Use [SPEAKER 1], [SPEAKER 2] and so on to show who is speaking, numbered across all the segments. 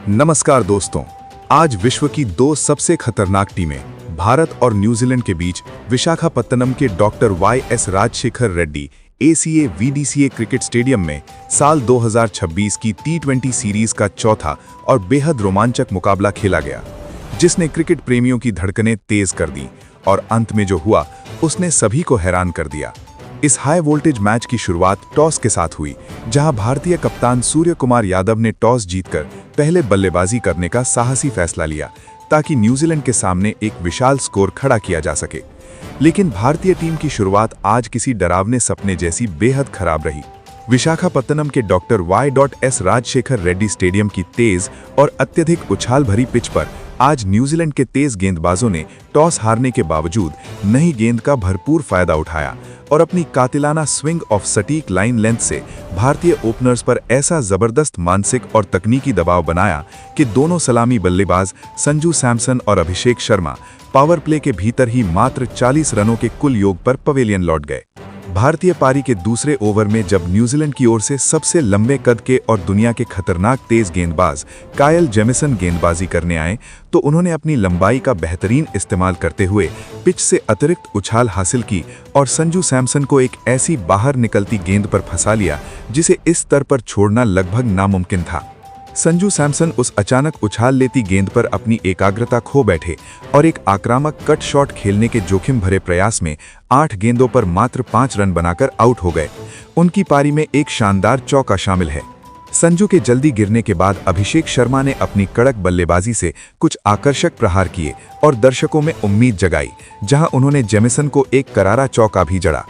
[SPEAKER 1] नमस्कार दोस्तों। आज विश्व की दो सबसे खतरनाक टीमें भारत और न्यूजीलैंड के बीच विशाखापत्तनम के doctor Y S. Rajasekhara Reddy ACA VDCA cricket stadium में साल 2026 की T20 सीरीज का चौथा और बेहद रोमांचक मुकाबला खेला गया, जिसने क्रिकेट प्रेमियों की धड़कनें तेज कर दी और अंत में जो हुआ उसने सभी को हैरान कर दिया। इस हाई वोल्टेज मैच की शुरुआत टॉस के साथ हुई, जहां भारतीय कप्तान सूर्य कुमार यादव ने टॉस जीतकर पहले बल्लेबाजी करने का साहसी फैसला लिया ताकि न्यूजीलैंड के सामने एक विशाल स्कोर खड़ा किया जा सके। लेकिन भारतीय टीम की शुरुआत आज किसी डरावने सपने जैसी बेहद खराब रही। विशाखापत्तनम के डॉक्टर वाई.एस. राजशेखर रेड्डी स्टेडियम की तेज और अत्यधिक उछाल भरी पिच पर आज न्यूजीलैंड के तेज गेंदबाजों ने टॉस हारने के बावजूद नई गेंद का भरपूर फायदा उठाया और अपनी कातिलाना स्विंग ऑफ सटीक लाइन लेंथ से भारतीय ओपनर्स पर ऐसा जबरदस्त मानसिक और तकनीकी दबाव बनाया कि दोनों सलामी बल्लेबाज संजू सैमसन और अभिषेक शर्मा पावर प्ले के भीतर ही मात्र 40 रनों के कुल योग पर पवेलियन लौट गए। भारतीय पारी के दूसरे ओवर में जब न्यूजीलैंड की ओर से सबसे लंबे कद के और दुनिया के खतरनाक तेज गेंदबाज कायल जेमिसन गेंदबाजी करने आए, तो उन्होंने अपनी लंबाई का बेहतरीन इस्तेमाल करते हुए पिच से अतिरिक्त उछाल हासिल की और संजू सैमसन को एक ऐसी बाहर निकलती गेंद पर फंसा लिया जिसे इस स्तर पर छोड़ना लगभग नामुमकिन था। संजू सैमसन उस अचानक उछाल लेती गेंद पर अपनी एकाग्रता खो बैठे और एक आक्रामक कट शॉट खेलने के जोखिम भरे प्रयास में 8 गेंदों पर मात्र 5 रन बनाकर आउट हो गए। उनकी पारी में एक शानदार चौका शामिल है। संजू के जल्दी गिरने के बाद अभिषेक शर्मा ने अपनी कड़क बल्लेबाजी से कुछ आकर्षक प्रहार किए और दर्शकों में उम्मीद जगाई, जहां उन्होंने जेमिसन को एक करारा चौका भी जड़ा।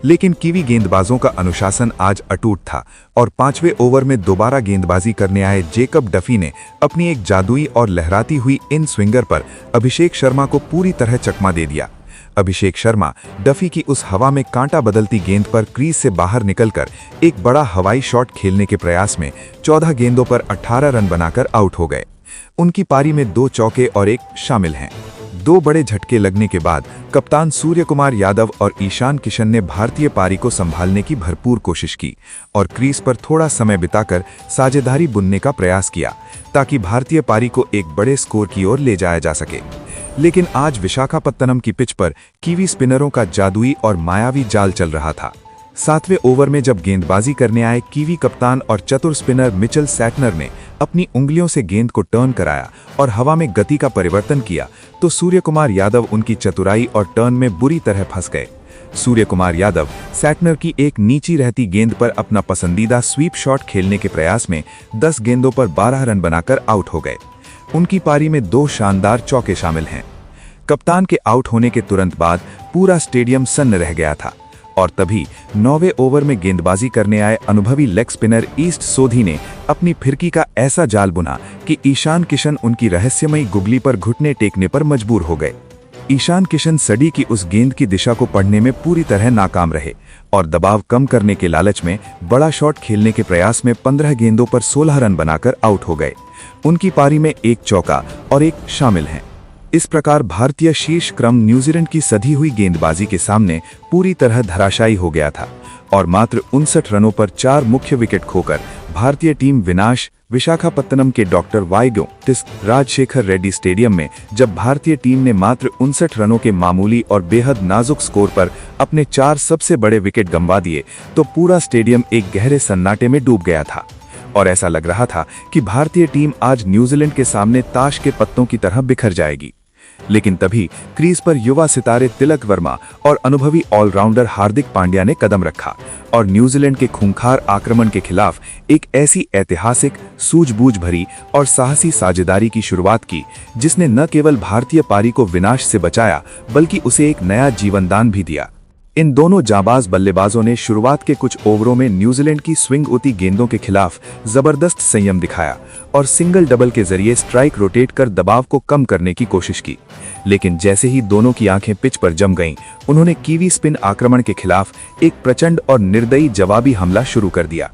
[SPEAKER 1] लेकिन कीवी गेंदबाजों का अनुशासन आज अटूट था और 5वें ओवर में दोबारा गेंदबाजी करने आए जेकब डफी ने अपनी एक जादुई और लहराती हुई इन स्विंगर पर अभिषेक शर्मा को पूरी तरह चकमा दे दिया। अभिषेक शर्मा डफी की उस हवा में कांटा बदलती गेंद पर क्रीज से बाहर निकलकर एक बड़ा हवाई शॉट खेलने के प्रयास में 14 गेंदों पर 18 रन बनाकर आउट हो गए। उनकी पारी में 2 चौके और एक शामिल हैं। 2 बड़े झटके लगने के बाद कप्तान सूर्य कुमार यादव और ईशान किशन ने भारतीय पारी को संभालने की भरपूर कोशिश की और क्रीज पर थोड़ा समय बिताकर साझेदारी बुनने का प्रयास किया ताकि भारतीय पारी को एक बड़े स्कोर की ओर ले जाया जा सके। लेकिन आज विशाखापत्तनम की पिच पर कीवी स्पिनरों का जादुई और मायावी जाल चल रहा था। 7वें ओवर में जब गेंदबाजी करने आए कीवी कप्तान और चतुर स्पिनर मिचेल सैटनर ने अपनी उंगलियों से गेंद को टर्न कराया और हवा में गति का परिवर्तन किया, तो सूर्य कुमार यादव उनकी चतुराई और टर्न में बुरी तरह फंस गए। सूर्य कुमार यादव सैटनर की एक नीची रहती गेंद पर अपना पसंदीदा स्वीप शॉट खेलने के प्रयास में 10 गेंदों पर 12 रन बनाकर आउट हो गए। उनकी पारी में 2 शानदार चौके शामिल हैं। कप्तान के आउट होने के तुरंत बाद पूरा स्टेडियम सन्न रह गया था और तभी 9वें ओवर में गेंदबाजी करने आए अनुभवी लेग स्पिनर ईस्ट सोधी ने अपनी फिरकी का ऐसा जाल बुना कि ईशान किशन उनकी रहस्यमयी गुगली पर घुटने टेकने पर मजबूर हो गए। ईशान किशन सडी की उस गेंद की दिशा को पढ़ने में पूरी तरह नाकाम रहे और दबाव कम करने के लालच में बड़ा शॉट खेलने के प्रयास में 15 गेंदों पर 16 रन बनाकर आउट हो गए। उनकी पारी में 1 चौका और 1 शामिल हैं। इस प्रकार भारतीय शीर्ष क्रम न्यूजीलैंड की सधी हुई गेंदबाजी के सामने पूरी तरह धराशायी हो गया था और मात्र 59 रनों पर 4 मुख्य विकेट खोकर भारतीय टीम विनाश विशाखापत्तनम के डॉक्टर वाई.एस. राजशेखर रेड्डी स्टेडियम में जब भारतीय टीम ने मात्र 59 रनों के मामूली और बेहद नाजुक स्कोर पर अपने 4 सबसे बड़े विकेट गंवा दिए, तो पूरा स्टेडियम एक गहरे सन्नाटे में डूब गया था और ऐसा लग रहा था कि भारतीय टीम आज न्यूजीलैंड के सामने ताश के पत्तों की तरह बिखर जाएगी। लेकिन तभी क्रीज पर युवा सितारे तिलक वर्मा और अनुभवी ऑलराउंडर हार्दिक पांड्या ने कदम रखा और न्यूजीलैंड के खूंखार आक्रमण के खिलाफ एक ऐसी ऐतिहासिक, सूझबूझ भरी और साहसी साझेदारी की शुरुआत की जिसने न केवल भारतीय पारी को विनाश से बचाया बल्कि उसे एक नया जीवनदान भी दिया। इन दोनों जाबाज बल्लेबाजों ने शुरुआत के कुछ ओवरों में न्यूजीलैंड की स्विंग होती गेंदों के खिलाफ जबरदस्त संयम दिखाया और सिंगल डबल के जरिए स्ट्राइक रोटेट कर दबाव को कम करने की कोशिश की। लेकिन जैसे ही दोनों की आंखें पिच पर जम गईं, उन्होंने कीवी स्पिन आक्रमण के खिलाफ एक प्रचंड और निर्दयी जवाबी हमला शुरू कर दिया।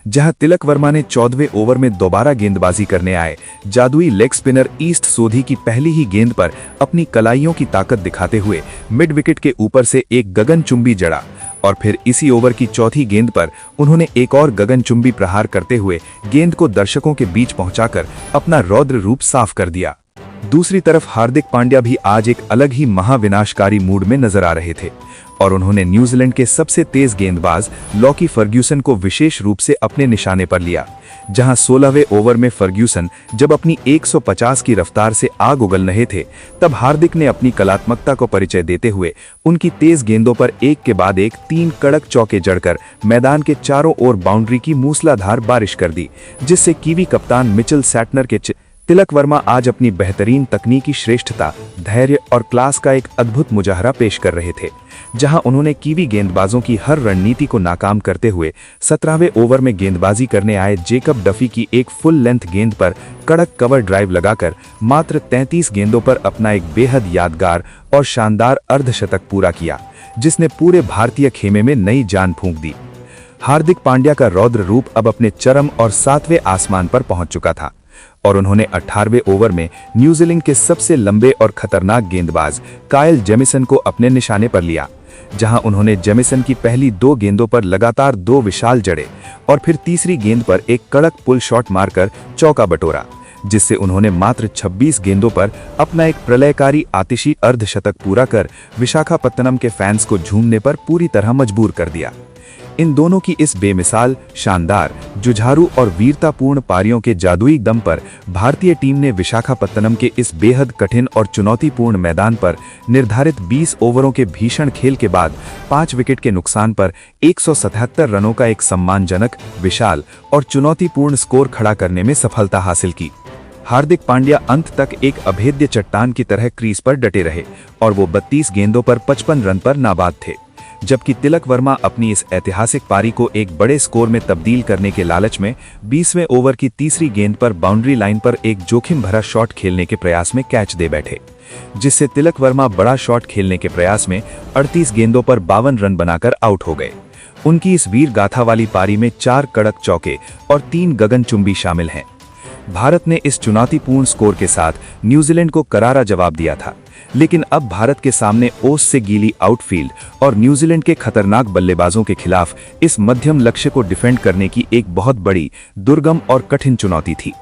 [SPEAKER 1] जहां तिलक वर्मा ने 14वें ओवर में दोबारा गेंदबाजी करने आए जादुई लेग स्पिनर ईस्ट सोधी की पहली ही गेंद पर अपनी कलाइयों की ताकत दिखाते हुए मिड विकेट के ऊपर से एक गगनचुंबी जड़ा
[SPEAKER 2] और फिर इसी ओवर की चौथी गेंद पर उन्होंने एक और गगनचुंबी प्रहार करते हुए गेंद को दर्शकों के बीच पहुंचाकर अपना रौद्र रूप साफ कर दिया। दूसरी तरफ हार्दिक पांड्या भी आज एक अलग ही महाविनाशकारी मूड में नजर आ रहे थे और उन्होंने न्यूजीलैंड के सबसे तेज गेंदबाज लॉकी फर्ग्यूसन को विशेष रूप से अपने निशाने पर लिया। जहां 16वें ओवर में फर्ग्यूसन जब अपनी 150 की रफ्तार से आग उगल रहे थे, तब हार्दिक ने अपनी कलात्मकता को परिचय देते हुए उनकी तेज गेंदों पर एक के बाद एक 3 कड़क चौके जड़कर मैदान के चारों ओर बाउंड्री की मूसलाधार बारिश कर दी, जिससे कीवी कप्तान मिचेल सैटनर के तिलक वर्मा आज अपनी बेहतरीन तकनीकी श्रेष्ठता, धैर्य और क्लास का एक अद्भुत मुजाहरा पेश कर रहे थे, जहां उन्होंने कीवी गेंदबाजों की हर रणनीति को नाकाम करते हुए 17वें ओवर में गेंदबाजी करने आए जेकब डफी की एक फुल लेंथ गेंद पर कड़क कवर ड्राइव लगाकर मात्र 33 गेंदों पर अपना एक बेहद यादगार और शानदार अर्धशतक पूरा किया, जिसने पूरे भारतीय खेमे में नई जान फूंक दी। हार्दिक पांड्या का रौद्र रूप अब अपने चरम और 7वें आसमान पर पहुंच चुका था और उन्होंने 18वें ओवर में न्यूजीलैंड के सबसे लंबे और खतरनाक गेंदबाज काइल जेमिसन को अपने निशाने पर लिया, जहां उन्होंने जेमिसन की पहली 2 गेंदों पर लगातार 2 विशाल जड़े और फिर तीसरी गेंद पर एक कड़क पुल शॉट मारकर चौका बटोरा, जिससे उन्होंने मात्र 26 गेंदों पर अपना एक प्रलयकारी आतिशी अर्धशतक पूरा कर विशाखापत्तनम के फैंस को झूमने पर पूरी तरह मजबूर कर दिया। इन दोनों की इस बेमिसाल, शानदार, जुझारू और वीरतापूर्ण पारियों के जादुई दम पर भारतीय टीम ने विशाखापत्तनम के इस बेहद कठिन और चुनौतीपूर्ण मैदान पर निर्धारित 20 ओवरों के भीषण खेल के बाद 5 विकेट के नुकसान पर 177 रनों का एक सम्मानजनक, विशाल और चुनौतीपूर्ण स्कोर खड़ा करने में सफलता हासिल की। हार्दिक पांड्या अंत तक एक अभेद्य चट्टान की तरह क्रीज पर डटे रहे और वो 32 गेंदों पर 55 रन पर नाबाद थे, जबकि तिलक वर्मा अपनी इस ऐतिहासिक पारी को एक बड़े स्कोर में तब्दील करने के लालच में 20वें ओवर की तीसरी गेंद पर बाउंड्री लाइन पर एक जोखिम भरा शॉट खेलने के प्रयास में कैच दे बैठे, जिससे तिलक वर्मा बड़ा शॉट खेलने के प्रयास में 38 गेंदों पर 52 रन बनाकर आउट हो गए। उनकी इस वीर गाथा वाली पारी में 4 कड़क चौके और 3 गगनचुंबी शामिल हैं। भारत ने इस चुनौतीपूर्ण स्कोर के साथ न्यूजीलैंड को करारा जवाब दिया था, लेकिन अब भारत के सामने ओस से गीली आउटफील्ड और न्यूजीलैंड के खतरनाक बल्लेबाजों के खिलाफ इस मध्यम लक्ष्य को डिफेंड करने की एक बहुत बड़ी, दुर्गम और कठिन चुनौती थी।